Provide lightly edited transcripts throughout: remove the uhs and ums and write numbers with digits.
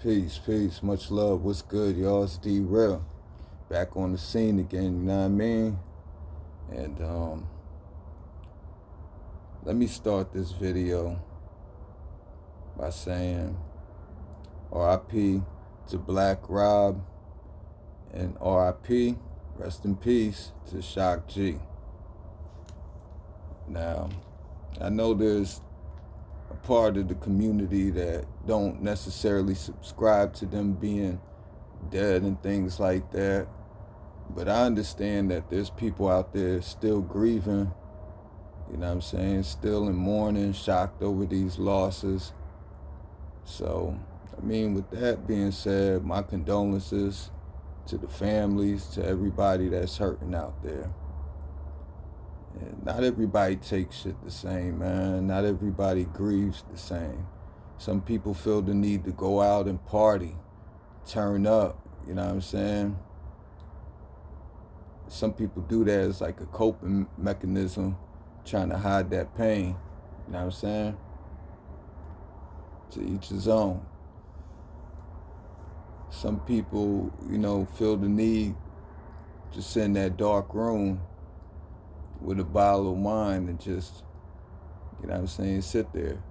Peace, peace, much love. What's good, y'all? It's D-Real. Back on the scene again, you know what I mean? And let me start this video by saying RIP to Black Rob and RIP, rest in peace, to Shock G. Now, I know there's a part of the community that don't necessarily subscribe to them being dead and things like that. But I understand that there's people out there still grieving, you know what I'm saying, still in mourning, shocked over these losses. So, I mean, with that being said, my condolences to the families, to everybody that's hurting out there. And not everybody takes shit the same, man. Not everybody grieves the same. Some people feel the need to go out and party, turn up, you know what I'm saying? Some people do that as like a coping mechanism, trying to hide that pain, you know what I'm saying? To each his own. Some people, you know, feel the need to sit in that dark room with a bottle of wine and just, you know what I'm saying, sit there.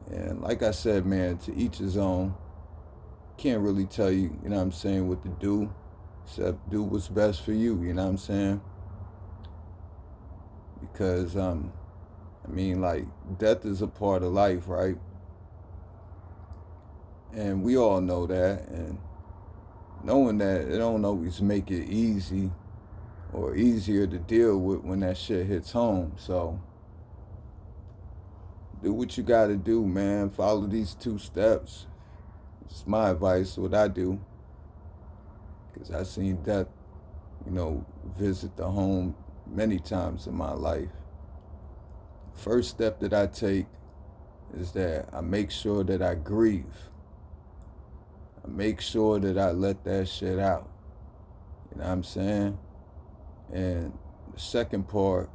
And like I said, man, to each his own. Can't really tell you, you know what I'm saying, what to do, except do what's best for you, you know what I'm saying? Because, I mean, like, death is a part of life, right? And we all know that, and knowing that, it don't always make it easy or easier to deal with when that shit hits home. So do what you gotta do, man. Follow these 2 steps. It's my advice, what I do. Because I've seen death, you know, visit the home many times in my life. First step that I take is that I make sure that I grieve. I make sure that I let that shit out. You know what I'm saying? And the second part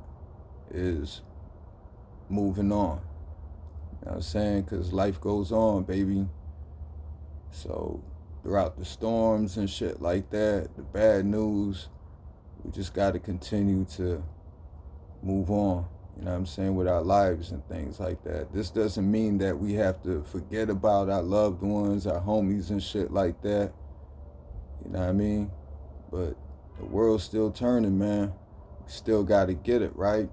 is moving on. You know what I'm saying? Because life goes on, baby. So throughout the storms and shit like that, the bad news, we just got to continue to move on, you know what I'm saying, with our lives and things like that. This doesn't mean that we have to forget about our loved ones, our homies and shit like that, you know what I mean? But the world's still turning, man. We still got to get it right.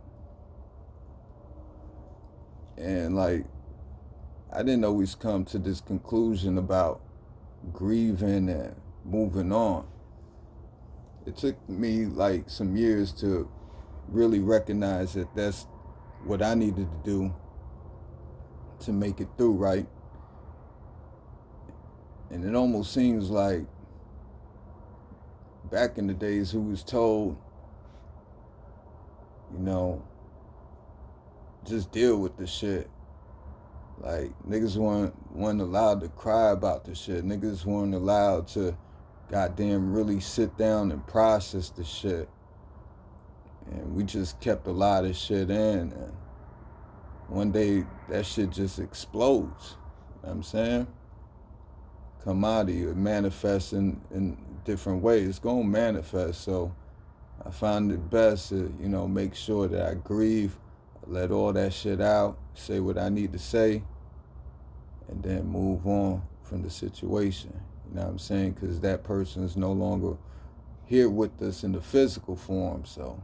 And like, I didn't always come to this conclusion about grieving and moving on. It took me like some years to really recognize that that's what I needed to do to make it through, right? And it almost seems like back in the days who was told, you know, just deal with the shit. Like, niggas weren't allowed to cry about the shit. Niggas weren't allowed to goddamn really sit down and process the shit. And we just kept a lot of shit in. And one day, that shit just explodes. You know what I'm saying? Come out of you. It manifests in different ways. It's going to manifest. So I find it best to, you know, make sure that I grieve, let all that shit out, say what I need to say, and then move on from the situation. You know what I'm saying? Because that person is no longer here with us in the physical form. So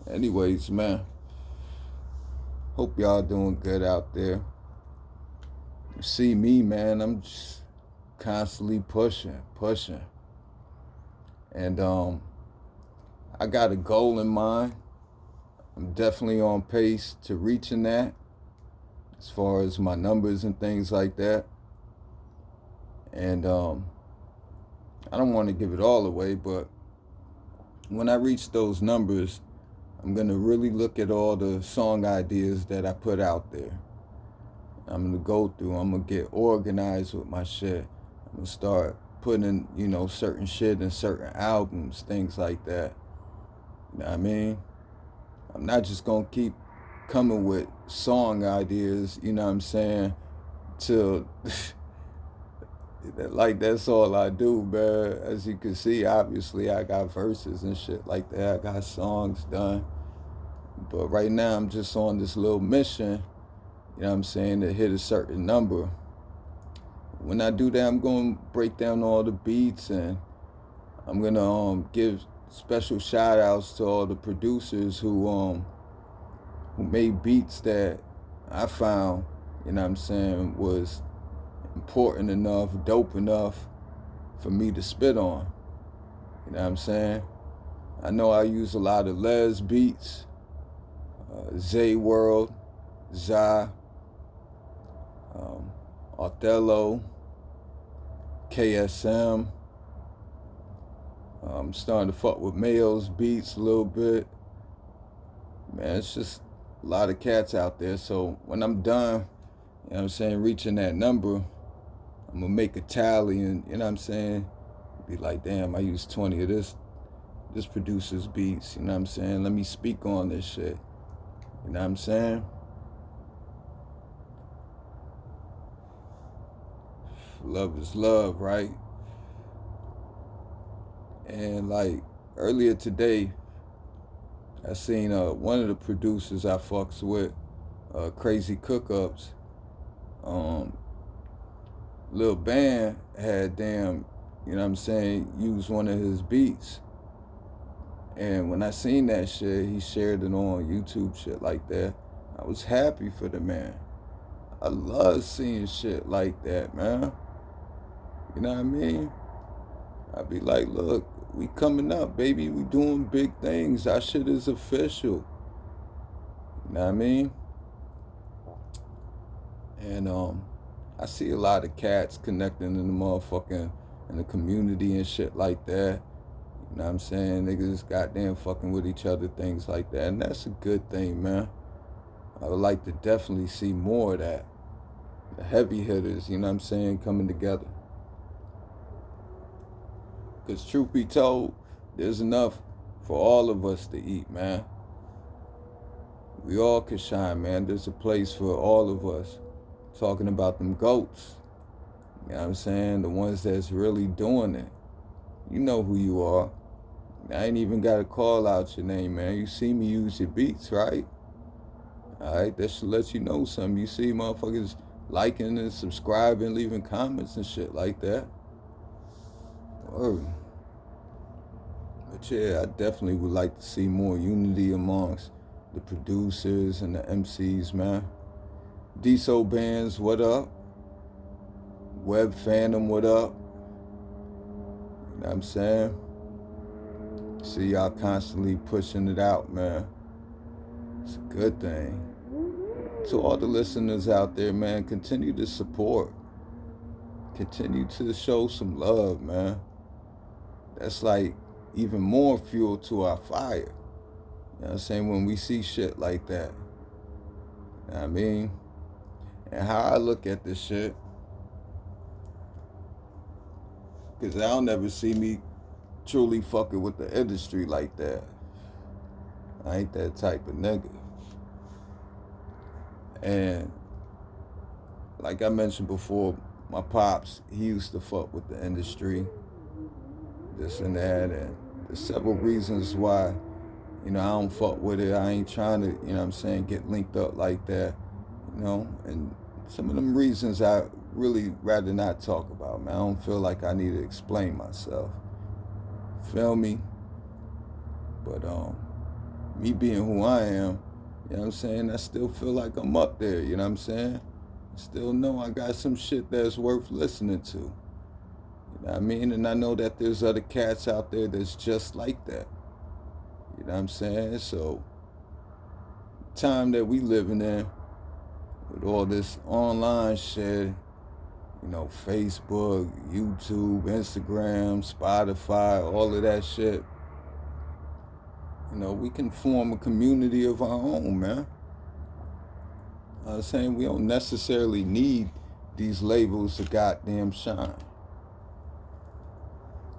anyways, man, hope y'all doing good out there. You see me, man, I'm just constantly pushing. And I got a goal in mind. I'm definitely on pace to reaching that as far as my numbers and things like that. And I don't want to give it all away, but when I reach those numbers, I'm going to really look at all the song ideas that I put out there. I'm going to go through, I'm going to get organized with my shit. I'm going to start putting, you know, certain shit in certain albums, things like that. You know what I mean? I'm not just going to keep coming with song ideas, you know what I'm saying, till like that's all I do, man. As you can see, obviously I got verses and shit like that. I got songs done. But right now I'm just on this little mission, you know what I'm saying, to hit a certain number. When I do that, I'm going to break down all the beats, and I'm going to give special shout outs to all the producers who made beats that I found, you know what I'm saying, was important enough, dope enough for me to spit on. You know what I'm saying? I know I use a lot of Les beats, Zay World, Zai, Othello, KSM. I'm starting to fuck with Mayo's beats a little bit. Man, it's just a lot of cats out there. So when I'm done, you know what I'm saying, reaching that number, I'm gonna make a tally and, you know what I'm saying, be like, damn, I used 20 of this producer's beats, you know what I'm saying? Let me speak on this shit. You know what I'm saying? Love is love, right? And like earlier today, I seen one of the producers I fucks with, Crazy Cookups. Lil Band had you know what I'm saying, used one of his beats. And when I seen that shit, he shared it on YouTube, shit like that. I was happy for the man. I love seeing shit like that, man. You know what I mean? I'd be like, look, we coming up, baby. We doing big things. Our shit is official. You know what I mean? And I see a lot of cats connecting in the motherfucking, in the community and shit like that. You know what I'm saying? Niggas goddamn fucking with each other, things like that. And that's a good thing, man. I would like to definitely see more of that. The heavy hitters, you know what I'm saying, coming together. Because truth be told, there's enough for all of us to eat, man. We all can shine, man. There's a place for all of us. Talking about them goats. You know what I'm saying? The ones that's really doing it. You know who you are. I ain't even got to call out your name, man. You see me use your beats, right? All right, that should let you know something. You see motherfuckers liking and subscribing, leaving comments and shit like that. Word. But yeah, I definitely would like to see more unity amongst the producers and the MCs, man. D-So Bands, what up? Web Phantom, what up? You know what I'm saying? See y'all constantly pushing it out, man. It's a good thing. To all the listeners out there, man, continue to support. Continue to show some love, man. That's like even more fuel to our fire. You know what I'm saying? When we see shit like that. You know what I mean? And how I look at this shit, because I'll never see me truly fucking with the industry like that. I ain't that type of nigga. And like I mentioned before, my pops, he used to fuck with the industry, this and that, and there's several reasons why, you know, I don't fuck with it. I ain't trying to, you know what I'm saying, get linked up like that, you know, and some of them reasons I really rather not talk about, man. I don't feel like I need to explain myself. Feel me? But me being who I am, you know what I'm saying, I still feel like I'm up there, you know what I'm saying? I still know I got some shit that's worth listening to. You know what I mean? And I know that there's other cats out there that's just like that. You know what I'm saying? So, time that we living in, with all this online shit, you know, Facebook, YouTube, Instagram, Spotify, all of that shit, you know, we can form a community of our own, man. I'm saying we don't necessarily need these labels to goddamn shine.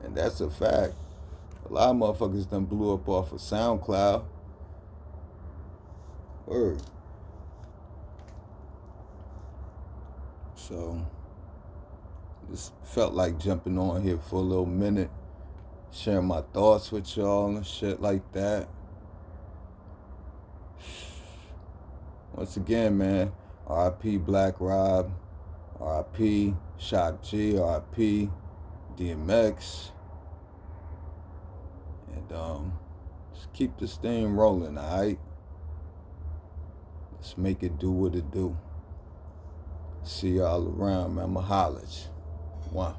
And that's a fact. A lot of motherfuckers done blew up off of SoundCloud. Word. So just felt like jumping on here for a little minute, sharing my thoughts with y'all and shit like that. Once again, man, R.I.P. Black Rob, R.I.P. Shock G, R.I.P. DMX. And just keep this thing rolling, alright? Let's make it do what it do. See y'all around, man. I'ma holler at you. One.